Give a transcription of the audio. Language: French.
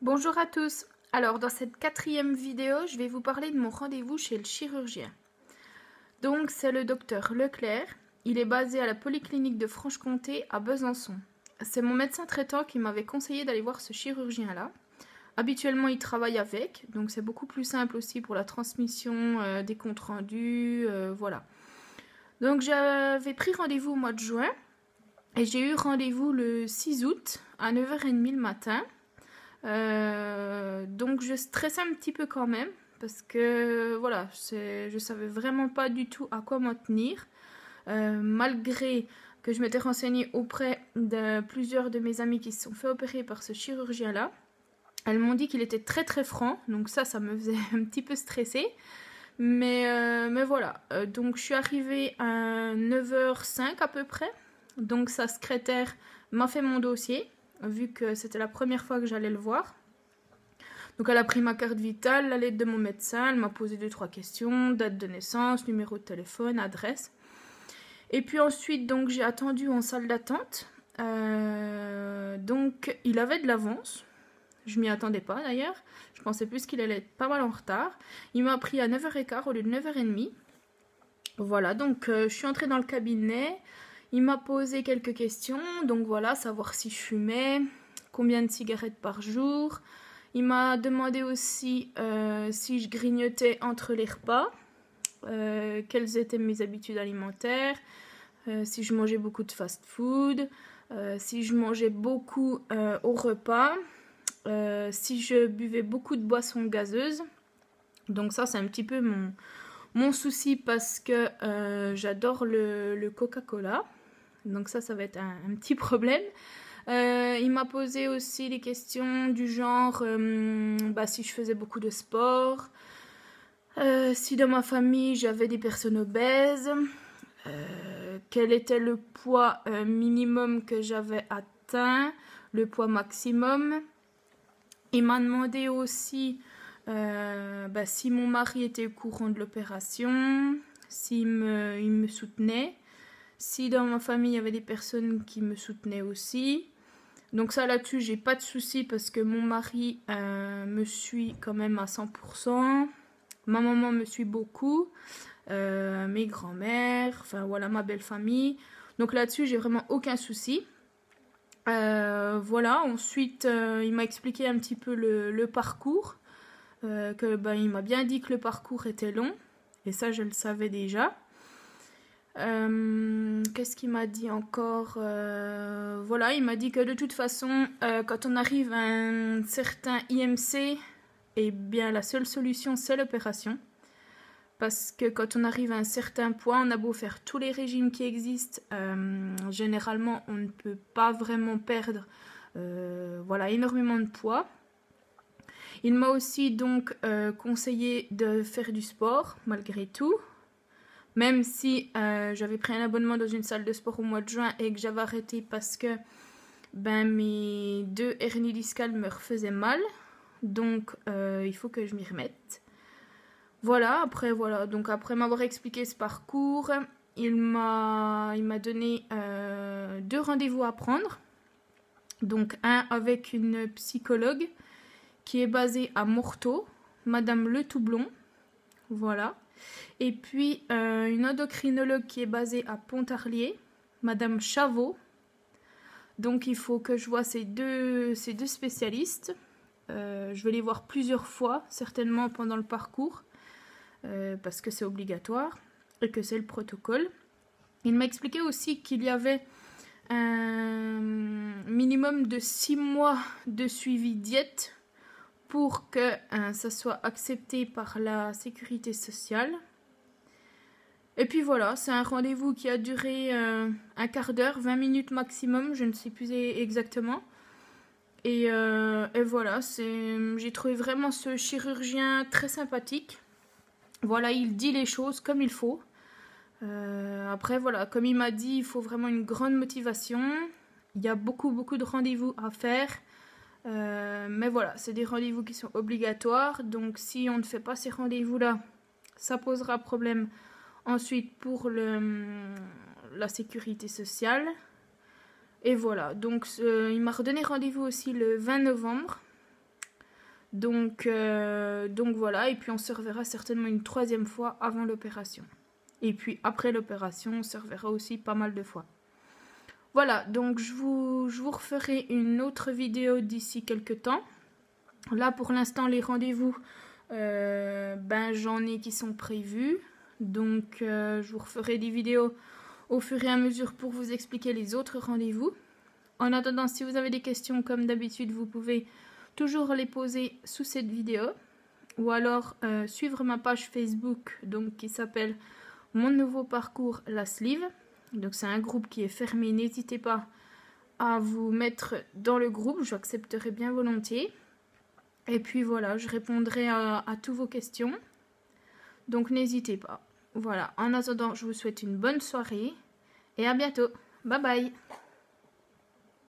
Bonjour à tous. Alors dans cette 4e vidéo, je vais vous parler de mon rendez-vous chez le chirurgien. Donc c'est le docteur Leclerc. Il est basé à la polyclinique de Franche-Comté à Besançon. C'est mon médecin traitant qui m'avait conseillé d'aller voir ce chirurgien-là. Habituellement, il travaille avec, donc c'est beaucoup plus simple aussi pour la transmission des comptes rendus, voilà. Donc j'avais pris rendez-vous au mois de juin et j'ai eu rendez-vous le 6 août à 9h30 le matin. Donc je stressais un petit peu quand même parce que voilà, je savais vraiment pas du tout à quoi m'en tenir, malgré que je m'étais renseignée auprès de plusieurs de mes amis qui se sont fait opérer par ce chirurgien là. Elles m'ont dit qu'il était très très franc, donc ça me faisait un petit peu stresser, mais voilà. Donc je suis arrivée à 9h05 à peu près, donc sa secrétaire m'a fait mon dossier vu que c'était la première fois que j'allais le voir. Donc elle a pris ma carte vitale, la lettre de mon médecin, elle m'a posé 2-3 questions, date de naissance, numéro de téléphone, adresse. Et puis ensuite, donc j'ai attendu en salle d'attente. Donc il avait de l'avance. Je m'y attendais pas d'ailleurs. Je pensais plus qu'il allait être pas mal en retard. Il m'a pris à 9h15 au lieu de 9h30. Voilà, donc je suis entrée dans le cabinet. Il m'a posé quelques questions. Donc voilà, savoir si je fumais, combien de cigarettes par jour. Il m'a demandé aussi si je grignotais entre les repas, quelles étaient mes habitudes alimentaires, si je mangeais beaucoup de fast-food, si je mangeais beaucoup au repas, si je buvais beaucoup de boissons gazeuses. Donc ça, c'est un petit peu mon souci parce que j'adore le Coca-Cola. Donc ça va être un petit problème. Il m'a posé aussi des questions du genre si je faisais beaucoup de sport, si dans ma famille j'avais des personnes obèses, quel était le poids minimum que j'avais atteint, le poids maximum. Il m'a demandé aussi si mon mari était au courant de l'opération, s'il me soutenait, si dans ma famille il y avait des personnes qui me soutenaient aussi. Donc ça là-dessus j'ai pas de souci parce que mon mari me suit quand même à 100%. Ma maman me suit beaucoup, mes grands-mères, enfin voilà ma belle famille. Donc là-dessus j'ai vraiment aucun souci. Voilà, ensuite il m'a expliqué un petit peu le parcours, il m'a bien dit que le parcours était long et ça je le savais déjà. Qu'est-ce qu'il m'a dit encore? Voilà, il m'a dit que de toute façon, quand on arrive à un certain IMC, eh bien la seule solution c'est l'opération. Parce que quand on arrive à un certain point, on a beau faire tous les régimes qui existent, généralement on ne peut pas vraiment perdre énormément de poids. Il m'a aussi donc conseillé de faire du sport malgré tout. Même si j'avais pris un abonnement dans une salle de sport au mois de juin et que j'avais arrêté parce que mes 2 hernies discales me refaisaient mal. Donc il faut que je m'y remette. Voilà, donc après m'avoir expliqué ce parcours, il m'a donné 2 rendez-vous à prendre. Donc un avec une psychologue qui est basée à Morteau, Madame Le Toublon. Voilà. Et puis une endocrinologue qui est basée à Pontarlier, Madame Chavot. Donc il faut que je vois ces deux spécialistes. Je vais les voir plusieurs fois, certainement pendant le parcours, parce que c'est obligatoire et que c'est le protocole. Il m'a expliqué aussi qu'il y avait un minimum de 6 mois de suivi diète pour que ça soit accepté par la sécurité sociale. Et puis voilà, c'est un rendez-vous qui a duré un quart d'heure, 20 minutes maximum, je ne sais plus exactement. Et voilà, j'ai trouvé vraiment ce chirurgien très sympathique. Voilà, il dit les choses comme il faut. Après voilà, comme il m'a dit, il faut vraiment une grande motivation. Il y a beaucoup de rendez-vous à faire. Mais voilà, c'est des rendez-vous qui sont obligatoires. Donc si on ne fait pas ces rendez-vous-là, ça posera problème ensuite pour la sécurité sociale. Et voilà, donc il m'a redonné rendez-vous aussi le 20 novembre. Donc voilà, et puis on se reverra certainement une 3e fois avant l'opération. Et puis après l'opération, on se reverra aussi pas mal de fois. Voilà, donc je vous referai une autre vidéo d'ici quelques temps. Là pour l'instant les rendez-vous, j'en ai qui sont prévus. Donc je vous referai des vidéos au fur et à mesure pour vous expliquer les autres rendez-vous. En attendant, si vous avez des questions comme d'habitude, vous pouvez toujours les poser sous cette vidéo. Ou alors suivre ma page Facebook donc, qui s'appelle Mon Nouveau Parcours La Sleeve. Donc c'est un groupe qui est fermé, n'hésitez pas à vous mettre dans le groupe, j'accepterai bien volontiers. Et puis voilà, je répondrai à toutes vos questions. Donc n'hésitez pas. Voilà, en attendant, je vous souhaite une bonne soirée et à bientôt. Bye bye.